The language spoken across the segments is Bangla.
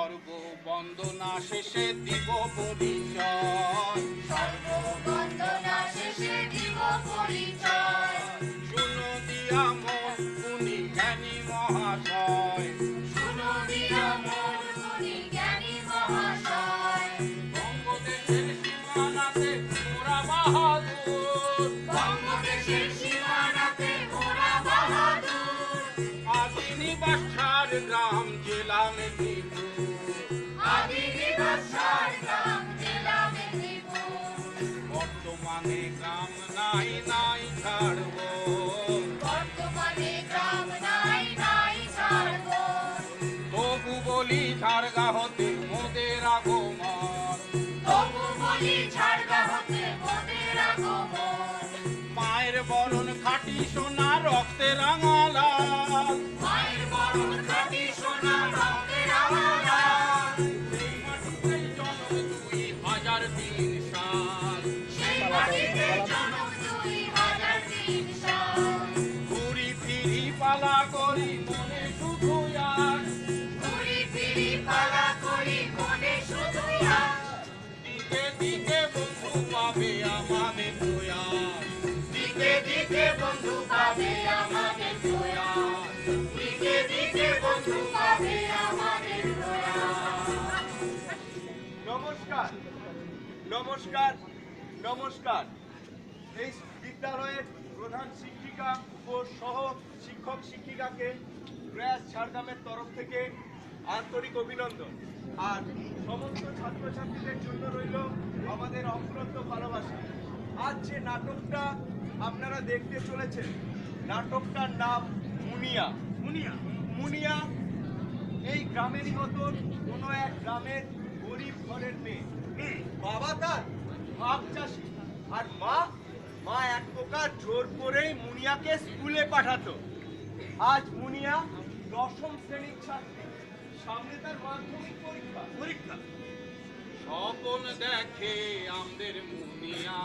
সর্ববন্দনা শেষে দিব পরিচয়, সর্ববন্দনা শেষে দিব পরিচয়। শুনো দিয়া মন গুণী জ্ঞানী মহাশয়, শুনো দিয়া মন গুণী জ্ঞানী মহাশয়। বঙ্গদেশের সীমানাতে মোরা বাহাদুর, বঙ্গদেশের সীমানাতে মোরা বাহাদুর। আদি নিবাস ঝাড়গ্রাম জেলা মেদিনীপুর, আদি নিবাস ঝাড়গ্রাম জেলা মেদিনীপুর। বর্তমানে গ্রাম নাই নাই ছাড়ব, বর্তমানে গ্রাম নাই নাই ছাড়ব। তবু বলি ঝাড়গা হতে মোদের আগমন, তবু বলি ঝাড়গা হতে মোদের আগমন। মায়ের বরণ খাঁটি সোনা রক্তে রাঙালাল, মায়ের বরণ খাঁটি সোনা রক্তে রাঙালাল। এই মাটিতেই জন্ম 2003 সাল, সেই মাটিতে জন্ম 2003 সাল। ঘুরি ফিরি পালা করি মনে শুধু আর, ঘুরি ফিরি পালা করি মনে শুধু আজ। দিকে দিকে বন্ধু পাবে আমাদের প্রয়াস, দিকে দিকে বন্ধু পাবে আমাদের প্রয়াস। দিকে দিকে বন্ধু পাবে আমাদের প্রয়াস। নমস্কার নমস্কার নমস্কার। এই বিদ্যালয়ের প্রধান শিক্ষিকা ও সহ শিক্ষক শিক্ষিকাকে প্রয়াস ঝাড়গ্রামের তরফ থেকে আন্তরিক অভিনন্দন। আর সমস্ত ছাত্রছাত্রীদের জন্য রইল আমাদের অফুরন্ত ভালোবাসা। আজ যে নাটকটা আপনারা দেখতে চলেছেন, নাটকটার নাম মুনিয়া। মুনিয়া এই গ্রামেরই মতন কোনো এক গ্রামের গরিব ঘরের মেয়ে। বাবা তার ভাগ চাষি, আর মা এক প্রকার জোর করেই মুনিয়াকে স্কুলে পাঠাতো। আজ মুনিয়া 10ম শ্রেণীর ছাত্রী, সামনে তার মাধ্যমিক পরীক্ষা। স্বপন দেখে আমাদের মুনিয়া,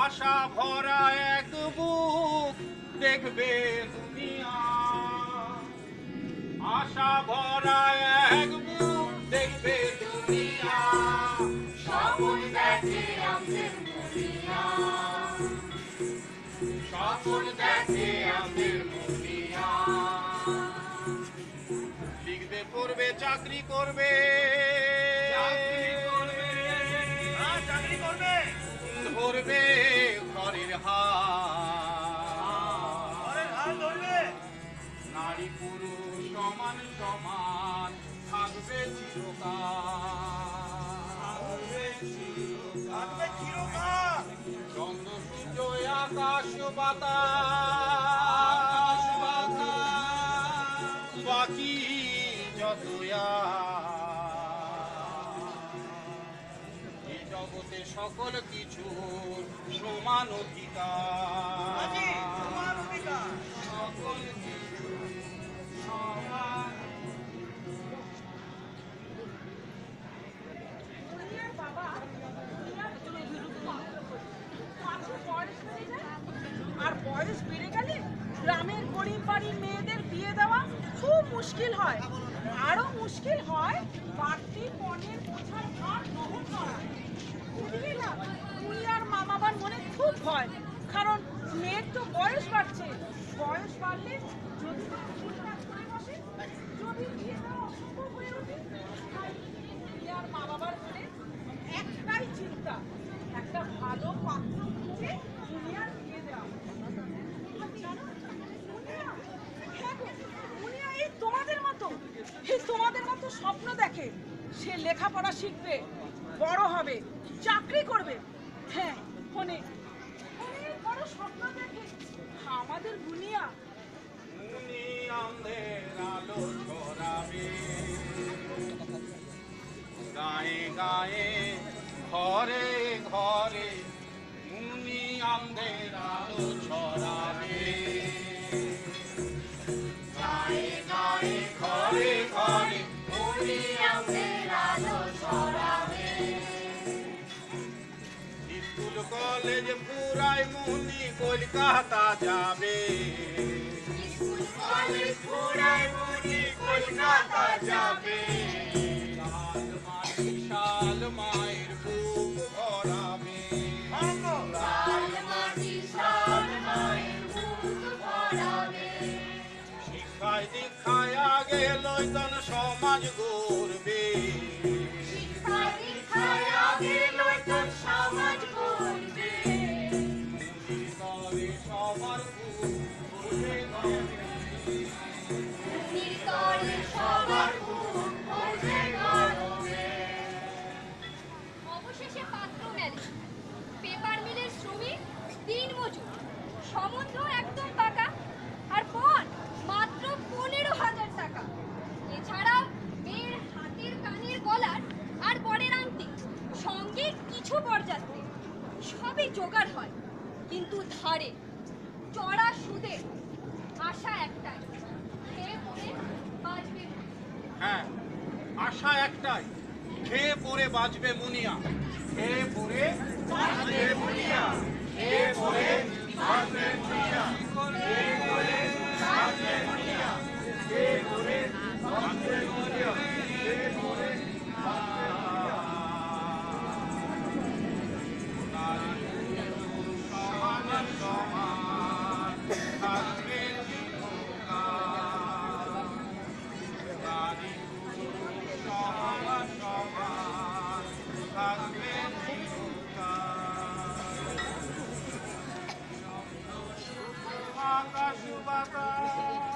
আশা ভরা এক বুক দেখবে দুনিয়া, আশা ভরা এক বুক দেখবে দুনিয়া। স্বপন দেখে আমাদের মুনিয়া, স্বপন দেখে আমাদের মুনিয়া, লিখবে পড়বে চাকরি করবে, চাকরি করবে, ধরবে ঘরের হাল ধরবে, নারী পুরুষ সমান সমান থাকবে চিরকাল, চন্দ্র সূর্য আকাশ বাতাস বাকি যত এই জগতে সকল কিছুর সমান অধিকার, সকল কিছুর সমান। আর বয়স বেড়ে গেলে গ্রামের গরিব বাড়ির মেয়েদের বিয়ে দেওয়া খুব মুশকিল হয়। আরো মুশকিল হয় বাড়তি পণের বোঝার ভার বহন করা। বুঝলি না, মুনিয়ার মা বাবার মনে খুব ভয়, কারণ মেয়ের তো বয়স বাড়ছে। বয়স বাড়লে যদি ঠিকঠাক করে বসে, যদি বিয়ে দেওয়া অসম্ভব হয়ে ওঠে, তাই মুনিয়ার মা বাবার মনে একটাই চিন্তা, একটা ভালো পাত্র খুঁজে মুনিয়ার বিয়ে দেওয়া। মুনিয়া এই তোমাদের মতো স্বপ্ন দেখে, সে লেখাপড়া শিখবে, বড় হবে, চাকরি করবে। হ্যাঁ, অনেক বড় স্বপ্ন দেখে আমাদের মুনিয়া। আমাদের আলো ছড়াবে গায়ে গায়ে ঘরে ঘরে, মুনি আমাদের আলো ছড়াবে গায়ে গায়ে ঘরে ঘরে, মুনি আমাদের আলো ছড়াবে। স্কুল কলেজ পুরাই মুনি কলকাতা যাবে, স্কুল কলেজ পুরাই মুনি কলকাতা যাবে। লাল মাটি শাল মায়ের বুক ভরাবে। লাল মাটি শাল মায়ের বুক ভরাবে। শিক্ষায় দীক্ষায় আগে লইতন সমাজ গড়বে। শিক্ষায় দীক্ষায় আগে নতুন সমাজ গড়বে। তবে সবার বুক ভরে গড়বে। ভূমির তরে সবার বুক ভরে গড়বে। অবশেষে পাত্র মেলে। পেপার মিলের শ্রমিক, দিনমজুর, সম্বন্ধ একদম পাকা, আর পণ মাত্র 15,000 টাকা। এছাড়াও মেয়ের হাতের কানের গলার আর বরের আংটি, সঙ্গে কিছু বরযাত্রী, সবই জোগাড় হয়, কিন্তু ধারে, চড়া সুদে। আশা একটাই, খেয়ে পড়ে বাঁচবে। হ্যাঁ, আশা একটাই, খেয়ে পরে বাঁচবে মুনিয়া। খেয়ে পরে